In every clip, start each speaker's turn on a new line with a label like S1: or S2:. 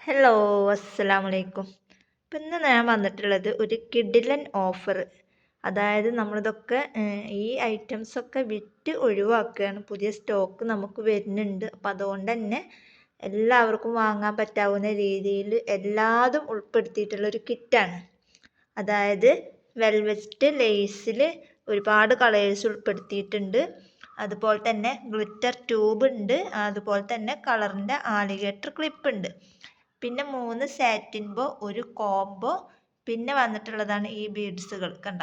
S1: Hello, അസ്സലാമലൈക്കും. ഇപ്പം ഇന്ന് ഞാൻ വന്നിട്ടുള്ളത് ഒരു കിഡിലൻ ഓഫർ. അതായത് നമ്മളിതൊക്കെ ഈ ഐറ്റംസൊക്കെ വിറ്റ് ഒഴിവാക്കുകയാണ്. പുതിയ സ്റ്റോക്ക് നമുക്ക് വരുന്നുണ്ട്. അപ്പം അതുകൊണ്ട് തന്നെ എല്ലാവർക്കും വാങ്ങാൻ പറ്റാവുന്ന രീതിയിൽ എല്ലാതും ഉൾപ്പെടുത്തിയിട്ടുള്ള ഒരു കിറ്റാണ്. അതായത് വെൽവെറ്റ് ലേസിൽ ഒരുപാട് കളേഴ്സ് ഉൾപ്പെടുത്തിയിട്ടുണ്ട്. അതുപോലെ തന്നെ ഗ്ലിറ്റർ ട്യൂബ് ഉണ്ട്. അതുപോലെ തന്നെ കളറിൻ്റെ ആലിഗേറ്റർ ക്ലിപ്പ് ഉണ്ട്. പിന്നെ 3 സാറ്റിൻ ബോ, ഒരു കോംബോ, പിന്നെ വന്നിട്ടുള്ളതാണ് ഈ ബീഡ്സുകൾ. കണ്ട,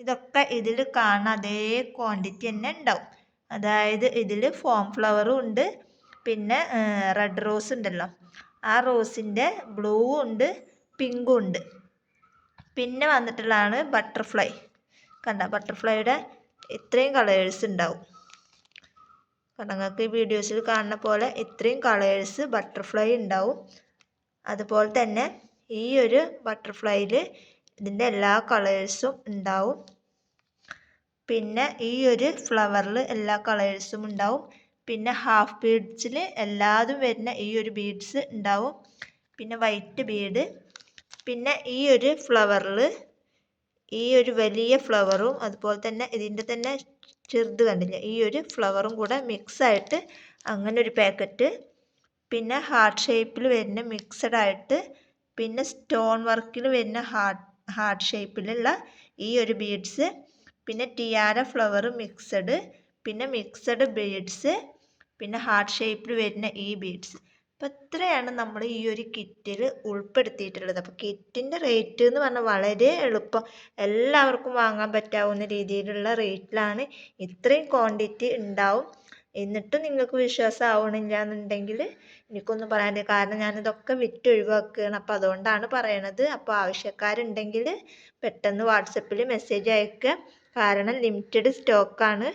S1: ഇതൊക്കെ ഇതിൽ കാണുന്ന അതേ ക്വാണ്ടിറ്റി തന്നെ ഉണ്ടാവും. അതായത് ഇതിൽ ഫോം ഫ്ലവറും ഉണ്ട്, പിന്നെ റെഡ് റോസ് ഉണ്ടല്ലോ, ആ റോസിൻ്റെ ബ്ലൂ ഉണ്ട്, പിങ്കും ഉണ്ട്. പിന്നെ വന്നിട്ടുള്ളതാണ് ബട്ടർഫ്ലൈ. കണ്ട, ബട്ടർഫ്ലൈയുടെ ഇത്രയും കളേഴ്സ് ഉണ്ടാവും. കണ്ട, നിങ്ങൾക്ക് ഈ വീഡിയോസിൽ കാണുന്ന പോലെ ഇത്രയും കളേഴ്സ് ബട്ടർഫ്ലൈ ഉണ്ടാവും. അതുപോലെ തന്നെ ഈ ഒരു ബട്ടർഫ്ലൈയിൽ ഇതിൻ്റെ എല്ലാ കളേഴ്സും ഉണ്ടാവും. പിന്നെ ഈ ഒരു ഫ്ലവറിൽ എല്ലാ കളേഴ്സും ഉണ്ടാവും. പിന്നെ ഹാഫ് ബീഡ്സിൽ എല്ലാതും വരുന്ന ഈ ഒരു ബീഡ്സ് ഉണ്ടാവും. പിന്നെ വൈറ്റ് ബീഡ്. പിന്നെ ഈ ഒരു ഫ്ലവറിൽ ഈ ഒരു വലിയ ഫ്ലവറും അതുപോലെ തന്നെ ഇതിൻ്റെ തന്നെ ചെറുത് കണ്ടില്ല, ഈ ഒരു ഫ്ലവറും കൂടെ മിക്സായിട്ട് അങ്ങനെ ഒരു പാക്കറ്റ്. പിന്നെ ഹാർട്ട് ഷേപ്പിൽ വരുന്ന മിക്സഡ് ആയിട്ട്, പിന്നെ സ്റ്റോൺ വർക്കിൽ വരുന്ന ഹാർട്ട് ഷേപ്പിലുള്ള ഈ ഒരു ബീഡ്സ്, പിന്നെ ടിയാര ഫ്ലവർ മിക്സഡ്, പിന്നെ മിക്സഡ് ബീഡ്സ്, പിന്നെ ഹാർട്ട് ഷേപ്പിൽ വരുന്ന ഈ ബീഡ്സ്. അപ്പോൾ ഇത്രയാണ് നമ്മൾ ഈ ഒരു കിറ്റിൽ ഉൾപ്പെടുത്തിയിട്ടുള്ളത്. അപ്പോൾ കിറ്റിൻ്റെ റേറ്റ് എന്ന് പറഞ്ഞാൽ വളരെ എളുപ്പം, എല്ലാവർക്കും വാങ്ങാൻ പറ്റാവുന്ന രീതിയിലുള്ള റേറ്റിലാണ്. ഇത്രയും ക്വാണ്ടിറ്റി ഉണ്ടാവും. എന്നിട്ടും നിങ്ങൾക്ക് വിശ്വാസം ആവണില്ല എന്നുണ്ടെങ്കിൽ എനിക്കൊന്നും പറയാനില്ല. കാരണം ഞാനിതൊക്കെ വിറ്റ് ഒഴിവാക്കുകയാണ്. അപ്പോൾ അതുകൊണ്ടാണ് പറയണത്. അപ്പോൾ ആവശ്യക്കാരുണ്ടെങ്കിൽ പെട്ടെന്ന് വാട്സപ്പിൽ മെസ്സേജ് അയക്കുക. കാരണം ലിമിറ്റഡ് സ്റ്റോക്കാണ്.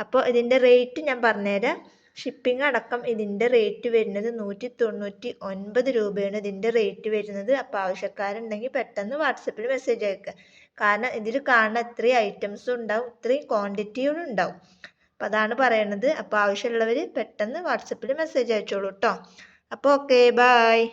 S1: അപ്പോൾ ഇതിൻ്റെ റേറ്റ് ഞാൻ പറഞ്ഞുതരാം. ഷിപ്പിംഗ് അടക്കം ഇതിൻ്റെ റേറ്റ് വരുന്നത് 199 രൂപയാണ് ഇതിൻ്റെ റേറ്റ് വരുന്നത്. അപ്പോൾ ആവശ്യക്കാരുണ്ടെങ്കിൽ പെട്ടെന്ന് വാട്സപ്പിൽ മെസ്സേജ് അയക്കുക. കാരണം ഇതിൽ കാണുന്ന ഇത്രയും ഐറ്റംസും ഉണ്ടാവും, ഇത്രയും ക്വാണ്ടിറ്റിയും ഉണ്ടാവും. അപ്പോൾ അതാണ് പറയണത്. അപ്പോൾ ആവശ്യമുള്ളവർ പെട്ടെന്ന് വാട്സപ്പിൽ മെസ്സേജ് അയച്ചോളൂ കേട്ടോ. അപ്പോൾ ഓക്കെ, ബായ്.